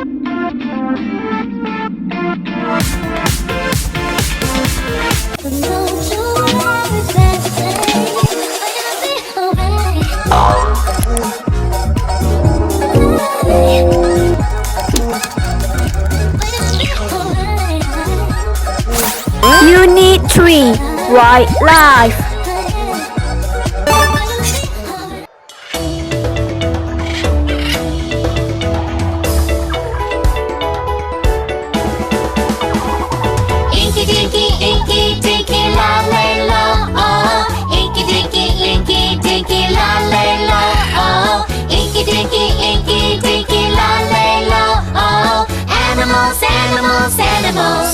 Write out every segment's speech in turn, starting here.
Unit 3 Wildlife. Inky dinky la lay lo, oh. Inky dinky la lay lo, oh. Inky dinky la lay lo, oh. Animals, animals, animals.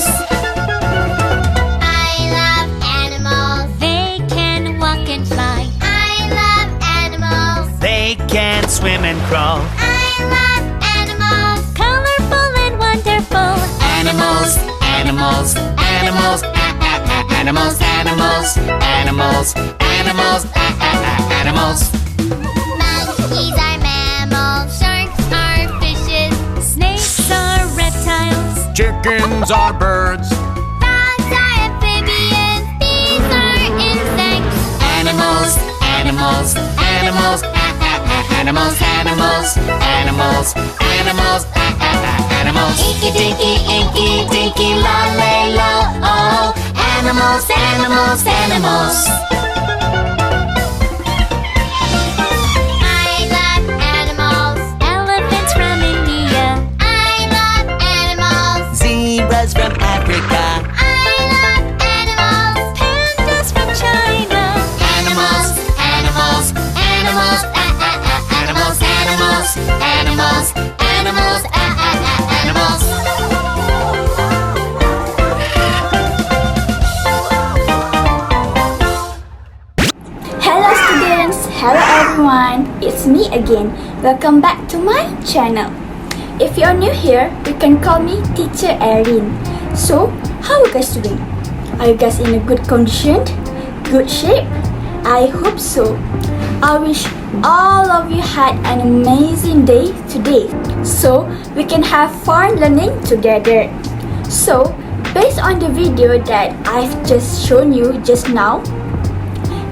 I love animals. They can walk and fly. I love animals. They can swim and crawl. I love animals. Colorful and wonderful. Animals, animals, animals, animals, animals, animals, animals, animals. Monkeys are mammals. Sharks are fishes. Snakes are reptiles. Chickens are birds. Frogs are amphibians. Bees are insects. Animals, animals, animals, animals, animals, animals, animals, animals. Inky dinky la lay lo, oh. Animals, animals, animals. I love animals. Elephants from India. I love animals. Zebras from Africa. I love animals. Pandas from China. Animals, animals, animals, animals, animals, animals, animals, animals. Hello students, hello everyone, it's me again. Welcome back to my channel. If you're new here, you can call me Teacher Erin. So, how are you guys doing? Are you guys in a good condition? Good shape? I hope so. I wish all of you had an amazing day today, so we can have fun learning together. So, based on the video that I've just shown you just now,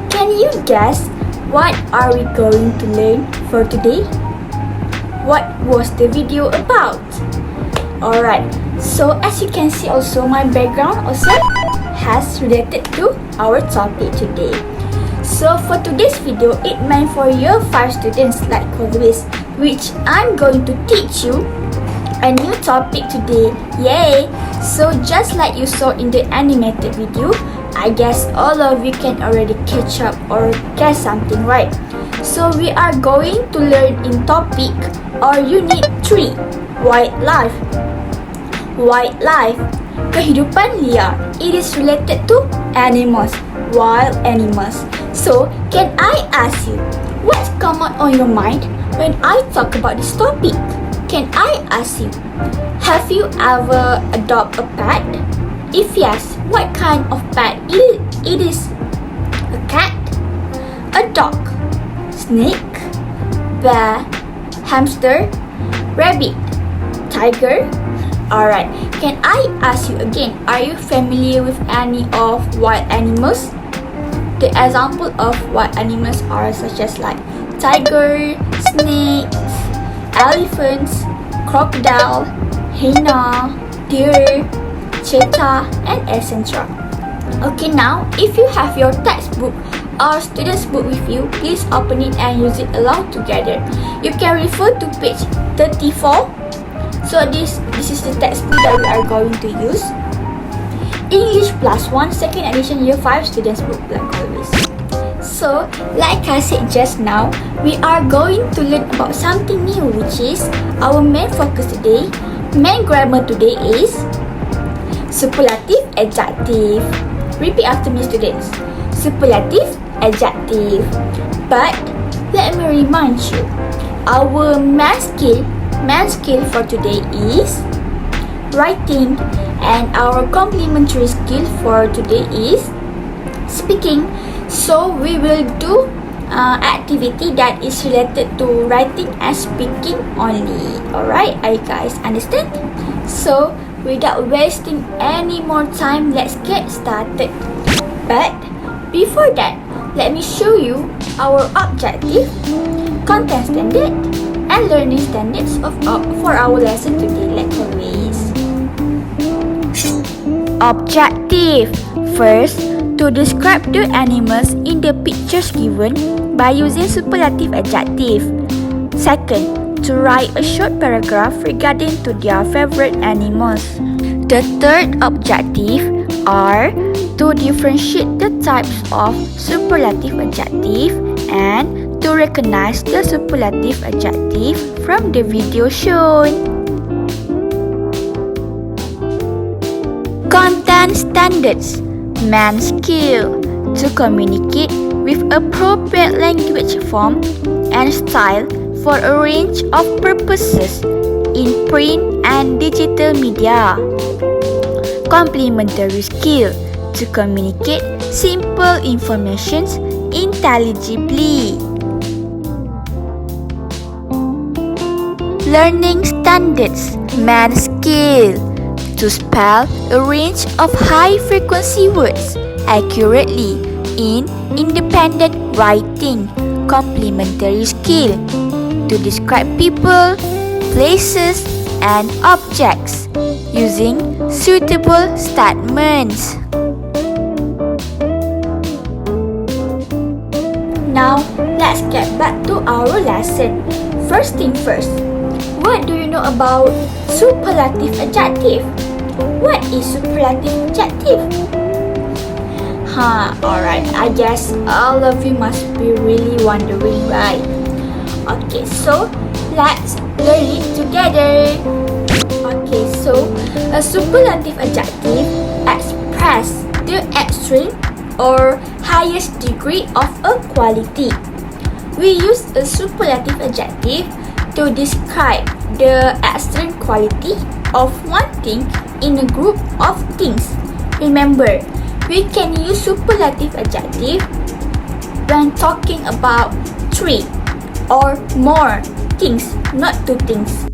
can you guess what are we going to learn for today? What was the video about? Alright, so as you can see also my background also has related to our topic today. So for today's video, it meant for year 5 students like always, which I'm going to teach you a new topic today. Yay! So just like you saw in the animated video, I guess all of you can already catch up or guess something, right? So we are going to learn in topic or unit 3, wildlife. Wildlife, kehidupan liar. It is related to animals, wild animals. So can I ask you, what's common on your mind when I talk about this topic? Can I ask you, have you ever adopted a pet? If yes, what kind of pet it is? A cat? A dog? Snake? Bear? Hamster? Rabbit? Tiger? Alright, can I ask you again, are you familiar with any of wild animals? The example of wild animals are such as like tiger, snakes, elephants, crocodile, hyena, deer, cheetah, and etc. Okay, now if you have your textbook or student's book with you, please open it and use it along together. You can refer to page 34. So this is the textbook that we are going to use. English Plus 1 second edition year 5 student's book like always. So like I said just now, we are going to learn about something new, which is our main focus today. Main grammar today is superlative adjective. Repeat after me students. Superlative adjective. But let me remind you, our main skill for today is writing, and our complementary skill for today is speaking. So we will do activity that is related to writing and speaking only. Alright, are you guys understand? So, without wasting any more time, let's get started. But, before that, let me show you our objective, content standard, and learning standards for our lesson today, like always. Objective. First, to describe the animals in the pictures given by using superlative adjective. Second, to write a short paragraph regarding to their favorite animals. The third objective are to differentiate the types of superlative adjective and to recognize the superlative adjective from the video shown. Content standards. Man skill to communicate with appropriate language form and style for a range of purposes in print and digital media. Complementary skill to communicate simple information intelligibly. Learning standards. Man skill to spell a range of high-frequency words accurately in independent writing. Complementary skill to describe people, places, and objects using suitable statements. Now, let's get back to our lesson. First thing first, what do you know about superlative adjective? What is superlative adjective? Alright, I guess all of you must be really wondering, right? Okay, so let's learn it together. Okay, so a superlative adjective expresses the extreme or highest degree of a quality. We use a superlative adjective to describe the extreme quality of one thing in a group of things. Remember, we can use superlative adjective when talking about three or more things, not two things.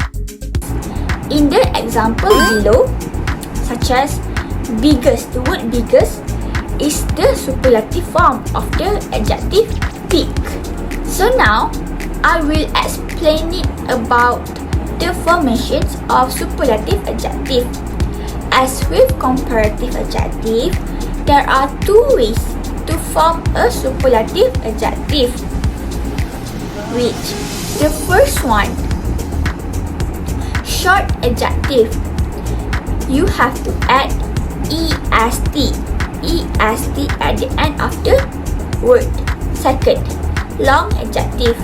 In the example below, such as biggest, the word biggest is the superlative form of the adjective big. So now, I will explain it about the formations of superlative adjective. As with comparative adjective, there are two ways to form a superlative adjective. Which the first one, short adjective. You have to add est at the end of the word. Second, long adjective,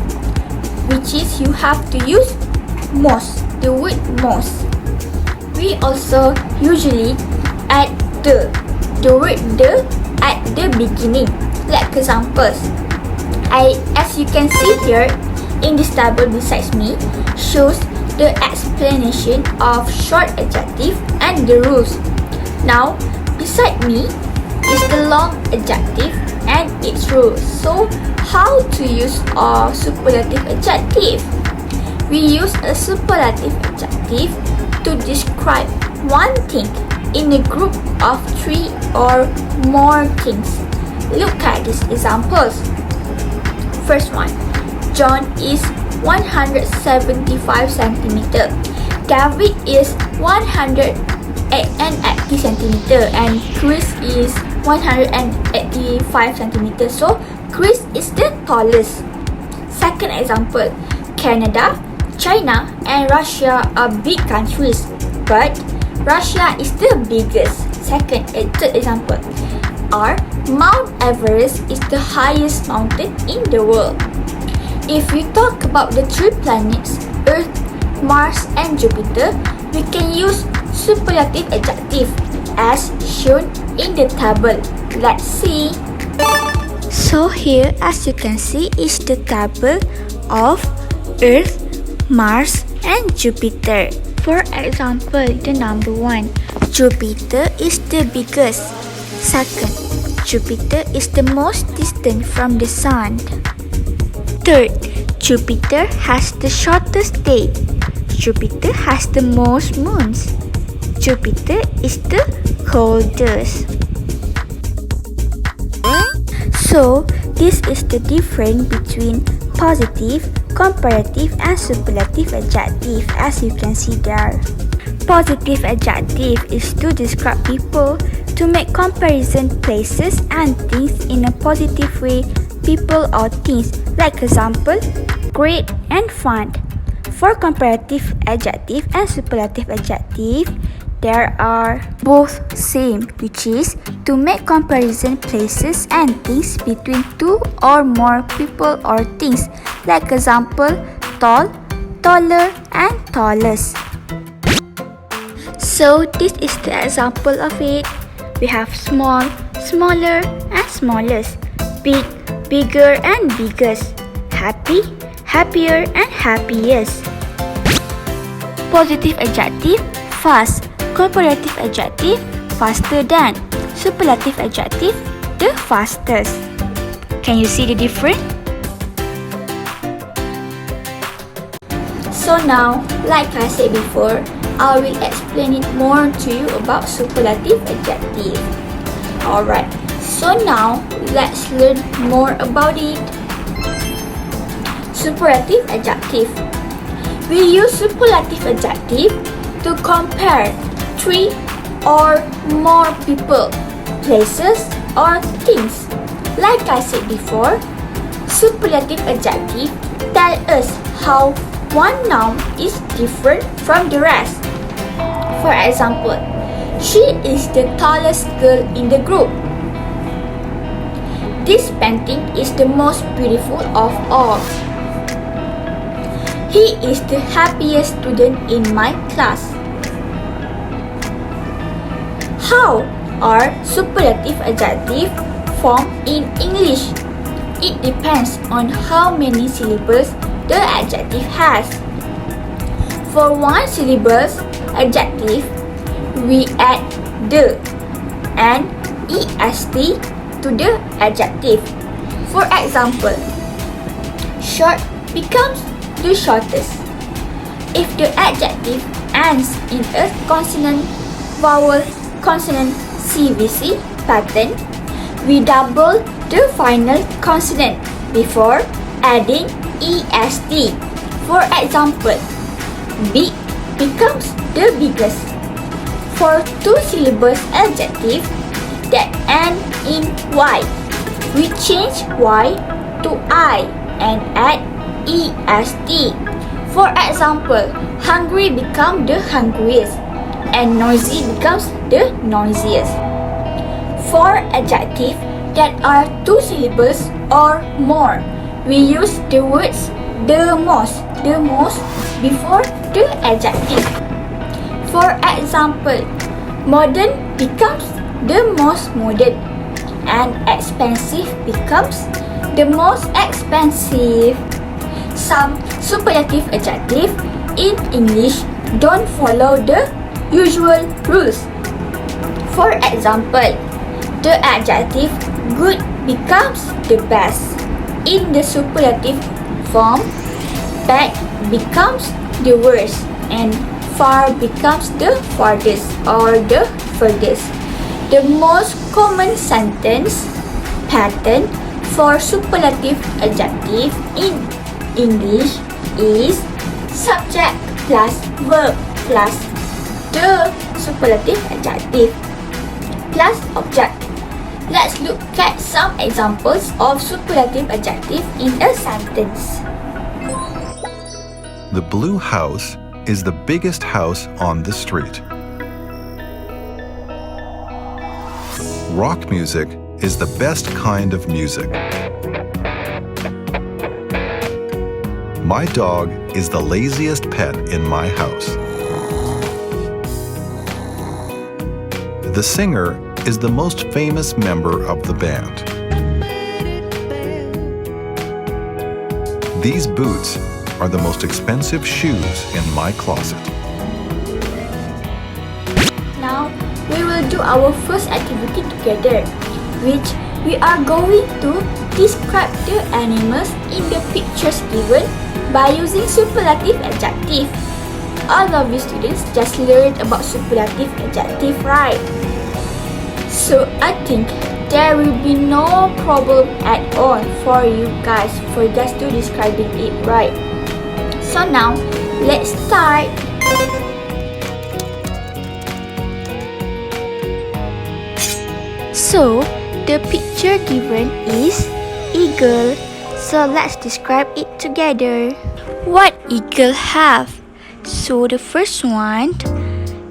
which is you have to use most, the word most. We also usually add the word the at the beginning. Like examples, as you can see here in this table besides me, shows the explanation of short adjective and the rules. Now, beside me is the long adjective and its rules. So, how to use a superlative adjective? We use a superlative adjective to describe one thing in a group of three or more things. Look at these examples. First one, John is 175 centimeter. David is 180 centimeter and Chris is 185 centimeter. So Chris is the tallest. Second example, Canada, China and Russia are big countries, but Russia is the biggest. Third example are Mount Everest is the highest mountain in the world. If we talk about the three planets, Earth, Mars and Jupiter, we can use superlative adjective as shown in the table. Let's see. So here, as you can see, is the table of Earth, Mars and Jupiter. For example, the number 1, Jupiter is the biggest. Second, Jupiter is the most distant from the Sun. Third, Jupiter has the shortest day. Jupiter has the most moons. Jupiter is the coldest. So, this is the difference between positive, comparative, and superlative adjective, as you can see there. Positive adjective is to describe people, to make comparison places and things in a positive way, people or things. Like example, great and fun. For comparative adjective and superlative adjective, there are both same, which is to make comparison places and things between two or more people or things. Like example, tall, taller, and tallest. So this is the example of it. We have small, smaller, and smallest. Big, bigger, and biggest. Happy, happier, and happiest. Positive adjective, fast. Comparative adjective, faster than. Superlative adjective, the fastest. Can you see the difference? So now, like I said before, I will explain it more to you about superlative adjective. Alright, so now let's learn more about it. Superlative adjective. We use superlative adjective to compare three or more people, places, or things. Like I said before, superlative adjective tell us how one noun is different from the rest. For example, she is the tallest girl in the group. This painting is the most beautiful of all. He is the happiest student in my class. How are superlative adjectives formed in English? It depends on how many syllables the adjective has. For one syllable adjective, we add the and est to the adjective. For example, short becomes the shortest. If the adjective ends in a consonant, vowel, consonant CVC pattern, we double the final consonant before adding est. For example, big becomes the biggest. For two syllables adjective that end in y, we change y to I and add est. For example, hungry becomes the hungriest and noisy becomes the noisiest. For adjectives that are two syllables or more, we use the words the most before the adjective. For example, modern becomes the most modern and expensive becomes the most expensive. Some superlative adjectives in English don't follow the usual rules. For example, the adjective good becomes the best. In the superlative form, bad becomes the worst and far becomes the farthest or the furthest. The most common sentence pattern for superlative adjective in English is subject plus verb plus the superlative adjective plus object. Let's look at some examples of superlative adjective in a sentence. The blue house is the biggest house on the street. Rock music is the best kind of music. My dog is the laziest pet in my house. The singer is the most famous member of the band. These boots are the most expensive shoes in my closet. Now, we will do our first activity together, which we are going to describe the animals in the pictures given by using superlative adjective. All of you students just learned about superlative adjective, right? So I think there will be no problem at all for you guys for just to describing it right. So now, let's start. So, the picture given is eagle. So let's describe it together. What eagle have? So the first one,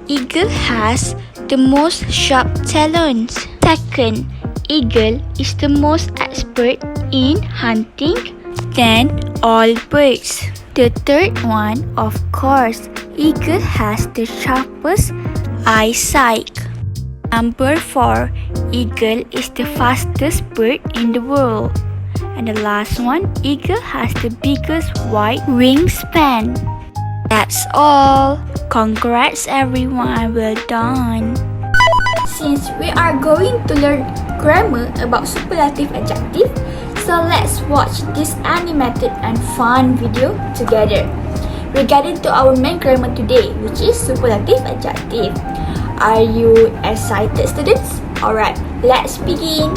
eagle has the most sharp talons. Second, eagle is the most expert in hunting than all birds. The third one, of course, eagle has the sharpest eyesight. Number 4, eagle is the fastest bird in the world. And the last one, eagle has the biggest wide wingspan. That's all. Congrats everyone, well done. Since we are going to learn grammar about superlative adjective, so let's watch this animated and fun video together regarding to our main grammar today, which is superlative adjective. Are you excited, students? Alright, let's begin.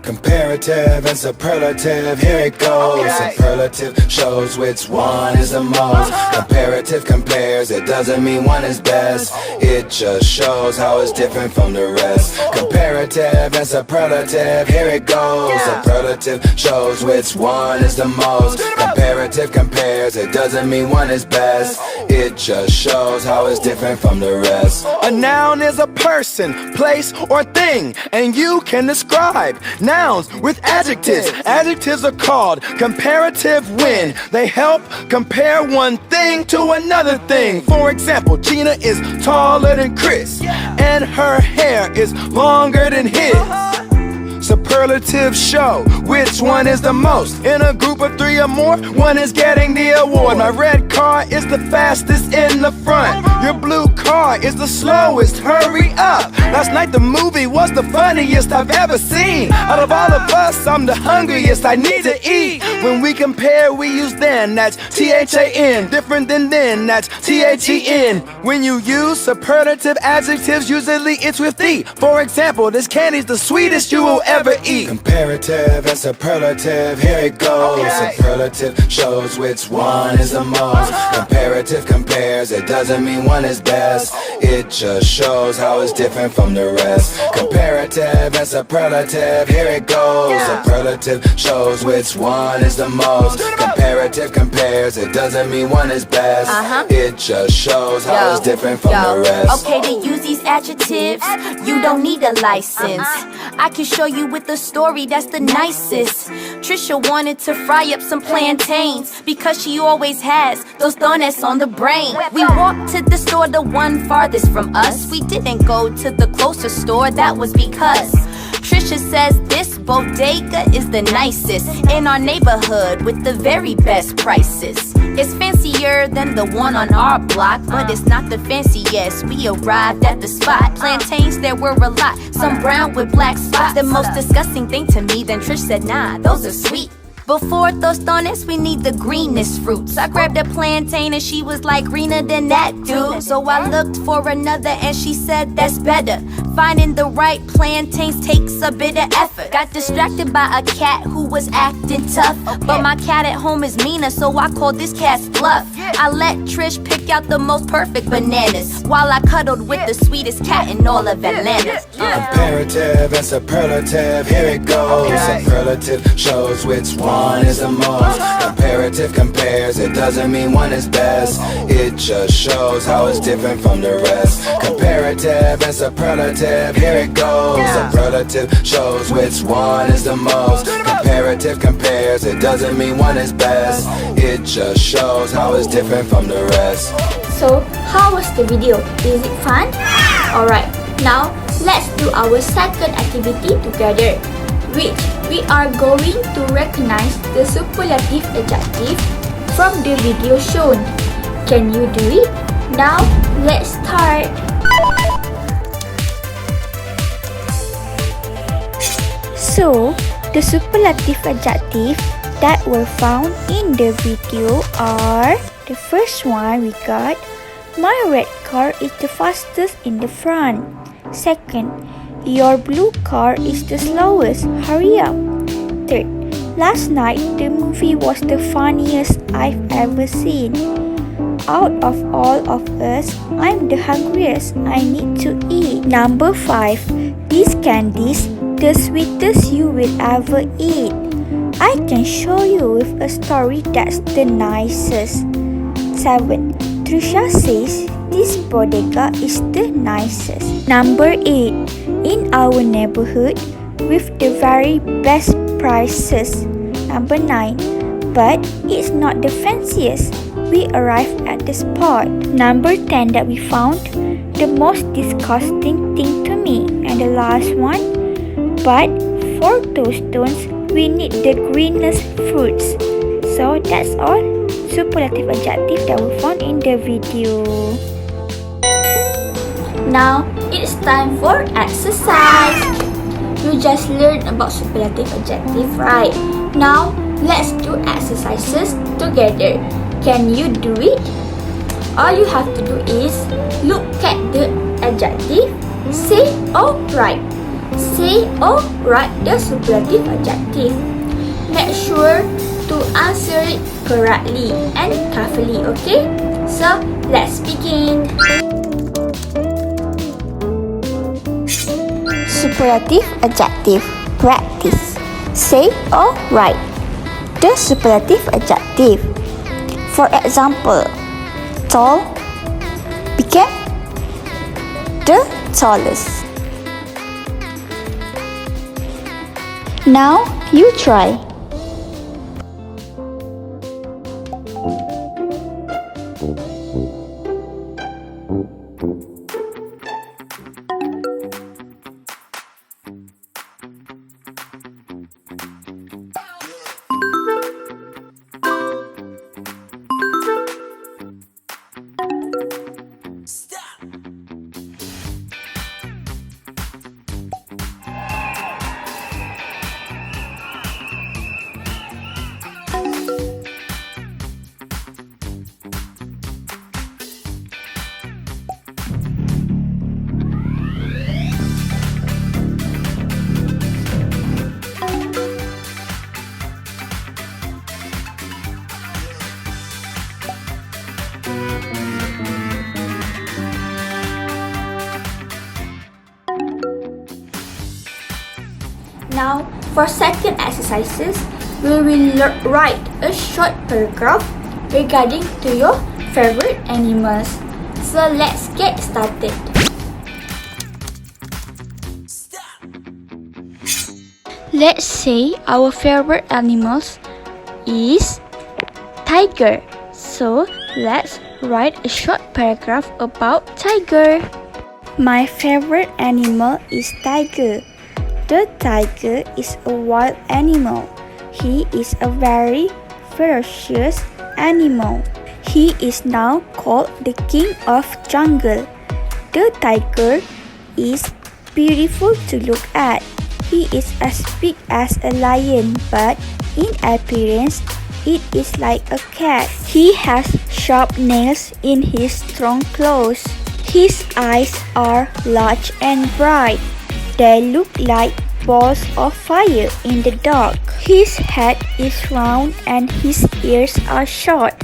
Comparative and superlative, here it goes. Okay. Superlative shows which one is the most. Comparative compares, it doesn't mean one is best. It just shows how it's different from the rest. Comparative and superlative, here it goes. Superlative shows which one is the most. Comparative compares, it doesn't mean one is best. It just shows how it's different from the rest. A noun is a person, place, or thing, and you can describe nouns with adjectives. Adjectives are called comparative when they help compare one thing to another thing. For example, Gina is taller than Chris, and her hair is longer than his. Superlatives show which one is the most. In a group of 3 or more, one is getting the award. My red car is the fastest in the front. Your blue car is the slowest, hurry up. Last night the movie was the funniest I've ever seen. Out of all of us, I'm the hungriest, I need to eat. When we compare, we use then, that's THAN. Different than then, that's THEN. When you use superlative adjectives, usually it's with the. For example, this candy's the sweetest you will ever eat. Comparative and superlative, here it goes. Superlative shows which one is the most. Comparative compares, it doesn't mean one is best. It just shows how it's different from the rest. Comparative and superlative, here it goes. Superlative shows which one is the most. Comparative compares, it doesn't mean one is best. It just shows how it's different from the rest. Okay, to use these adjectives, you don't need a license. I can show you with a story that's the nicest. Trisha wanted to fry up some plantains because she always has those donuts on the brain. We walked to the store, the one farthest from us. We didn't go to the closer store, that was because Trisha says this bodega is the nicest in our neighborhood with the very best prices. It's fancier than the one on our block, but it's not the fanciest. We arrived at the spot. Plantains, there were a lot, some brown with black spots. The most disgusting thing to me, then Trish said, nah, those are sweet. Before tostones, we need the greenest fruits. I grabbed a plantain and she was like, greener than that, dude. So I looked for another and she said, that's better. Finding the right plantains takes a bit of effort. Got distracted by a cat who was acting tough. But my cat at home is meaner, so I called this cat's bluff. I let Trish pick out the most perfect bananas while I cuddled with the sweetest cat in all of Atlanta. Comparative and superlative, here it goes. Superlative shows which one is the most. Comparative compares, it doesn't mean one is best. It just shows how it's different from the rest. Comparative and superlative, here it goes. Superlative shows which one is the most. Comparative compares, it doesn't mean one is best. It just shows how it's different from the rest. So, how was the video? Is it fun? Alright, now let's do our second activity together, which we are going to recognize the superlative adjective from the video shown. Can you do it? Now, let's start. So, the superlative adjectives that were found in the video are: the first one we got, my red car is the fastest in the front. Second, your blue car is the slowest, hurry up. Third, last night the movie was the funniest I've ever seen. Out of all of us, I'm the hungriest, I need to eat. Number 5, these candies the sweetest you will ever eat. I can show you with a story that's the nicest. 7. Trisha says this bodega is the nicest. Number 8. In our neighborhood with the very best prices. Number 9. But it's not the fanciest. We arrived at the spot. Number 10 that we found, the most disgusting thing to me. And the last one, but for toaststones, we need the greenest fruits. So that's all superlative adjectives that we found in the video. Now it's time for exercise. You just learned about superlative adjective, right? Now let's do exercises together. Can you do it? All you have to do is look at the adjective, say or write. Say or write the superlative adjective. Make sure to answer it correctly and carefully, okay? So, let's begin. Superlative adjective. Practice. Say or write the superlative adjective. For example, tall became the tallest. Now you try. Now, for second exercises, we will write a short paragraph regarding to your favorite animals. So let's get started. Let's say our favorite animals is tiger. So let's write a short paragraph about tiger. My favorite animal is tiger. The tiger is a wild animal. He is a very ferocious animal. He is now called the king of jungle. The tiger is beautiful to look at. He is as big as a lion, but in appearance, it is like a cat. He has sharp nails in his strong claws. His eyes are large and bright. They look like balls of fire in the dark. His head is round and his ears are short.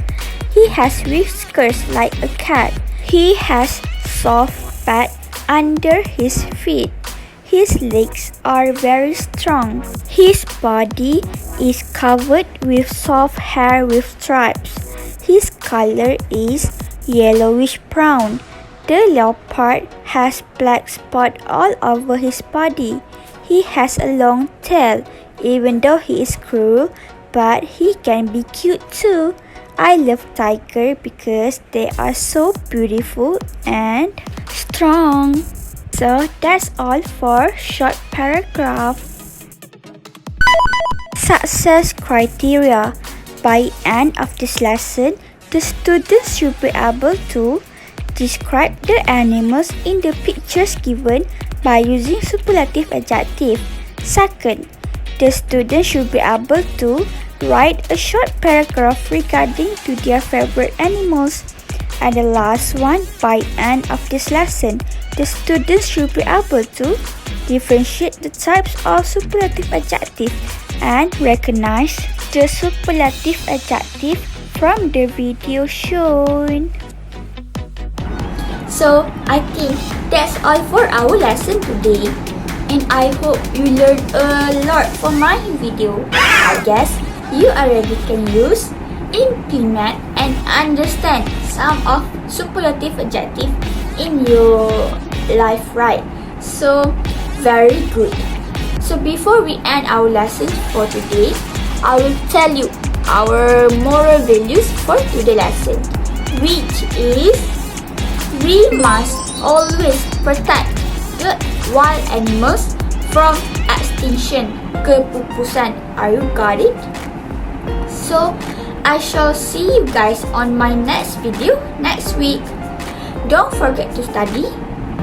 He has whiskers like a cat. He has soft pads under his feet. His legs are very strong. His body is covered with soft hair with stripes. His color is yellowish brown. The leopard has black spots all over his body. He has a long tail, even though he is cruel, but he can be cute too. I love tiger because they are so beautiful and strong. So that's all for short paragraph. Success criteria. By end of this lesson, the students should be able to describe the animals in the pictures given by using superlative adjective. Second, the students should be able to write a short paragraph regarding to their favorite animals. And the last one, by end of this lesson, the students should be able to differentiate the types of superlative adjective and recognize the superlative adjective from the video shown. So, I think that's all for our lesson today. And I hope you learned a lot from my video. I guess you already can use, implement, and understand some of superlative adjective in your life, right? So, very good. So, before we end our lesson for today, I will tell you our moral values for today's lesson, which is we must always protect the wild animals from extinction, kepupusan. Are you got it? So, I shall see you guys on my next video next week. Don't forget to study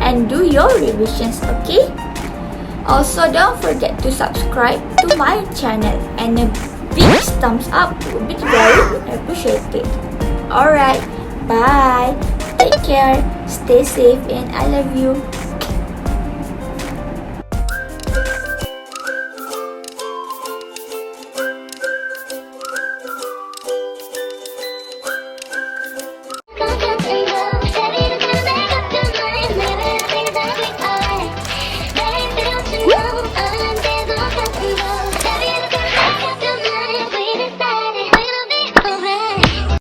and do your revisions, okay? Also, don't forget to subscribe to my channel and a big thumbs up would be very appreciated. Alright, bye. Take care, stay safe, and I love you.